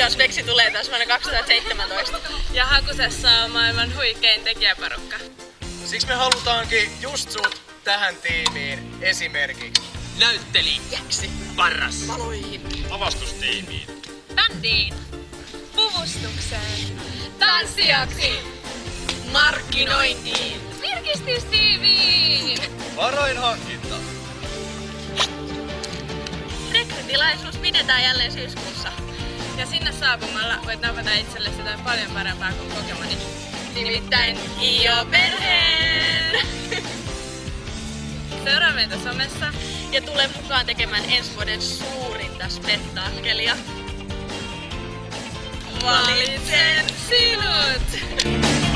Speksi tulee taas vuonna 2017. Ja Hakusessa on maailman huikein tekijäporukka. Siksi me halutaankin just sut tähän tiimiin esimerkiksi. Näyttelijäksi. Paras. Valoihin. Avastustiimiin. Bändiin. Puvustukseen. Tanssijaksi. Markkinointiin. Virkistystiimiin. Varainhankinta. Rekrytilaisuus pidetään jälleen syyskuussa. Ja sinne saapumalla voit napata itsellesi jotain paljon parempaa kuin Pokemoni. Nimittäin IO-perheen! Seuraa meitä somessa. Ja tule mukaan tekemään ensi vuoden suurinta spektaakkelia. Valitsen sinut!